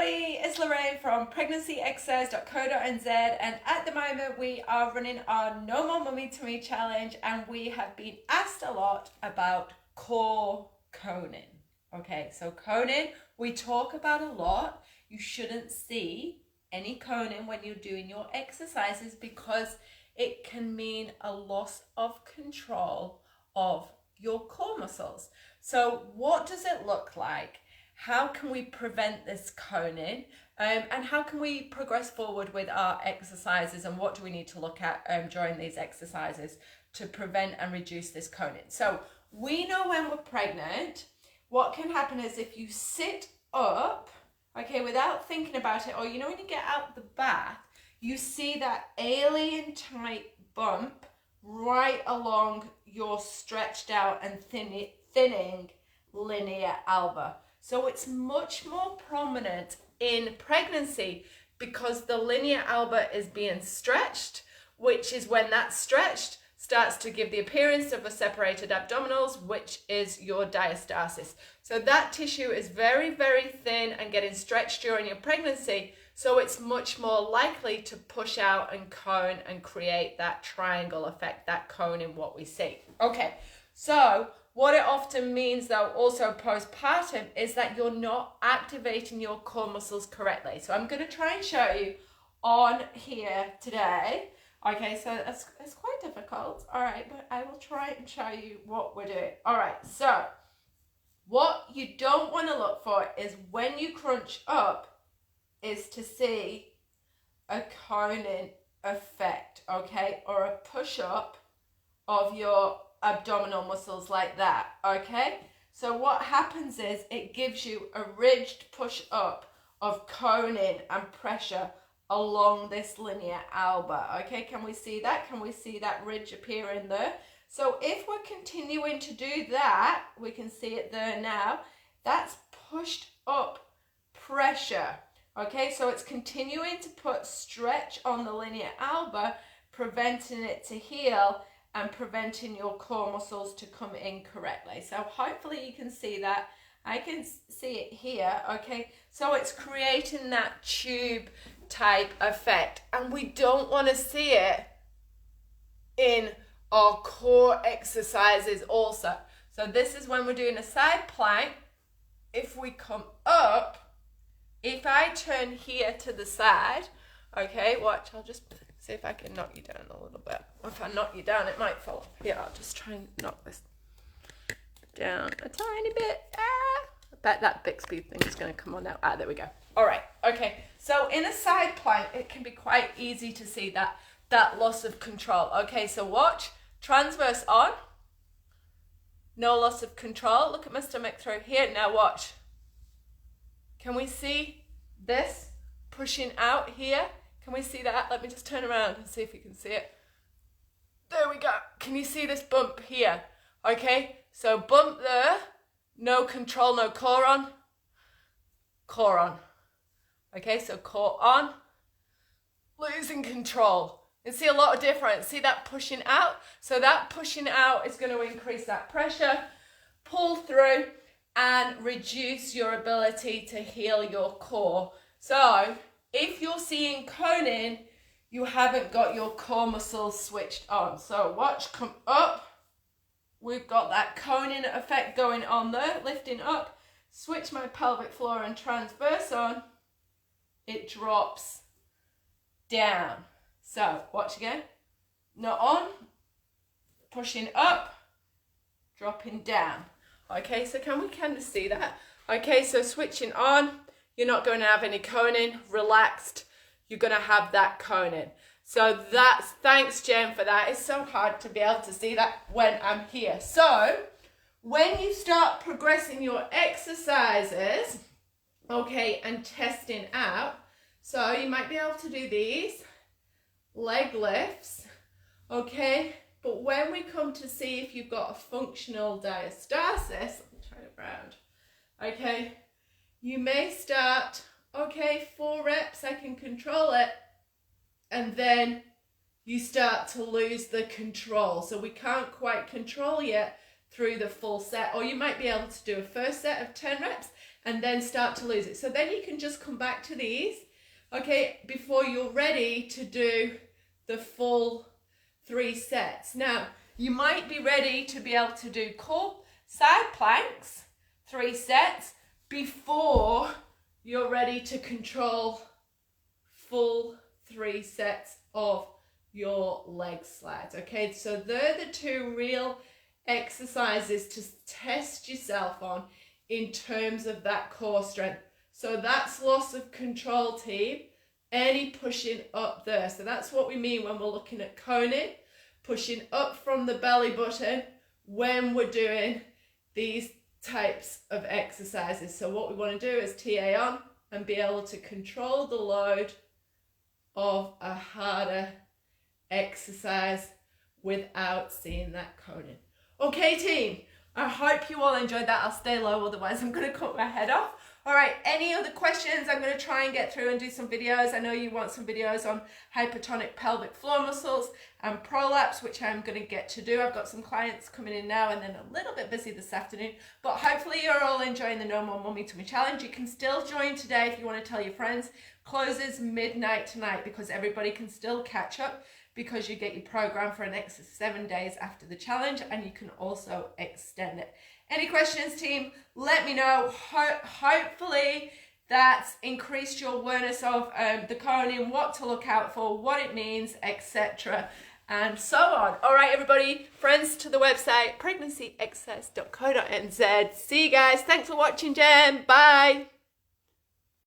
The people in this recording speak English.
everybody, it's Lorraine from pregnancyexercise.co.nz, and at the moment we are running our No More Mummy to Me challenge, and we have been asked a lot about core coning. Okay, so coning we talk about a lot. You shouldn't see any coning when you're doing your exercises because it can mean a loss of control of your core muscles. So what does it look like? How can we prevent this coning? And how can we progress forward with our exercises, and what do we need to look at during these exercises to prevent and reduce this coning? So we know when we're pregnant, what can happen is if you sit up, okay, without thinking about it, or when you get out the bath, you see that alien type bump right along your stretched out and thinning linea alba. So it's much more prominent in pregnancy because the linea alba is being stretched, which is when that's stretched starts to give the appearance of a separated abdominals, which is your diastasis. So that tissue is very, very thin and getting stretched during your pregnancy. So it's much more likely to push out and cone and create that triangle effect, that cone in what we see. Okay, so what it often means though, also postpartum, is that you're not activating your core muscles correctly. So I'm going to try and show you on here today. Okay, so it's quite difficult. All right, but I will try and show you what we're doing. All right, so what you don't want to look for is when you crunch up is to see a coning effect, okay, or a push up of your abdominal muscles like that, okay? So what happens is it gives you a ridged push up of coning and pressure along this linea alba, okay? Can we see that? Can we see that ridge appearing there? So if we're continuing to do that, we can see it there now, that's pushed up pressure, okay? So it's continuing to put stretch on the linea alba, preventing it to heal and preventing your core muscles to come in correctly. So hopefully you can see that. I can see it here, okay? So it's creating that tube type effect, and we don't want to see it in our core exercises also. So this is when we're doing a side plank. If we come up, if I turn here to the side, okay, watch, I'll just see if I can knock you down a little bit. If I knock you down, it might fall off. Here, I'll just try and knock this down a tiny bit. I bet that Bixby thing is going to come on now. There we go. All right, okay. So in a side plank, it can be quite easy to see that loss of control. Okay, so watch. Transverse on. No loss of control. Look at my stomach through here. Now watch. Can we see this pushing out here? Can we see that? Let me just turn around and see if you can see it. There we go. Can you see this bump here? Okay, so bump there. No control, no core on. Core on. Okay, so core on. Losing control. You see a lot of difference. See that pushing out? So that pushing out is going to increase that pressure, pull through, and reduce your ability to heal your core. So if you're seeing coning, you haven't got your core muscles switched on. So watch, come up. We've got that coning effect going on there, lifting up. Switch my pelvic floor and transverse on. It drops down. So watch again. Not on. Pushing up. Dropping down. Okay, so can we kind of see that? Okay, so switching on. You're not going to have any coning, relaxed. You're going to have that coning. So thanks Jen for that. It's so hard to be able to see that when I'm here. So when you start progressing your exercises, okay, and testing out, so you might be able to do these leg lifts, okay, but when we come to see if you've got a functional diastasis, let me turn it around, okay, you may start, okay, 4 reps, I can control it, and then you start to lose the control. So we can't quite control yet through the full set, or you might be able to do a first set of 10 reps, and then start to lose it. So then you can just come back to these, okay, before you're ready to do the full 3 sets. Now, you might be ready to be able to do core side planks, 3 sets, before you're ready to control full 3 sets of your leg slides. Okay, so they're the 2 real exercises to test yourself on in terms of that core strength. So that's loss of control, team. Any pushing up there. So that's what we mean when we're looking at coning, pushing up from the belly button when we're doing these types of exercises. So what we want to do is TA on and be able to control the load of a harder exercise without seeing that coning. Okay, team, I hope you all enjoyed that. I'll stay low, otherwise I'm going to cut my head off. All right, any other questions? I'm going to try and get through and do some videos. I know you want some videos on hypertonic pelvic floor muscles and prolapse, which I'm going to get to do. I've got some clients coming in now and then a little bit busy this afternoon. But hopefully you're all enjoying the No More Mummy Tummy Challenge. You can still join today if you want to tell your friends. Closes midnight tonight because everybody can still catch up, because you get your program for an extra 7 days after the challenge, and you can also extend it. Any questions, team? Let me know. Hopefully that's increased your awareness of the coning, what to look out for, what it means, etc. and so on. All right, everybody, friends to the website, pregnancyexcess.co.nz. See you guys. Thanks for watching, Jen. Bye.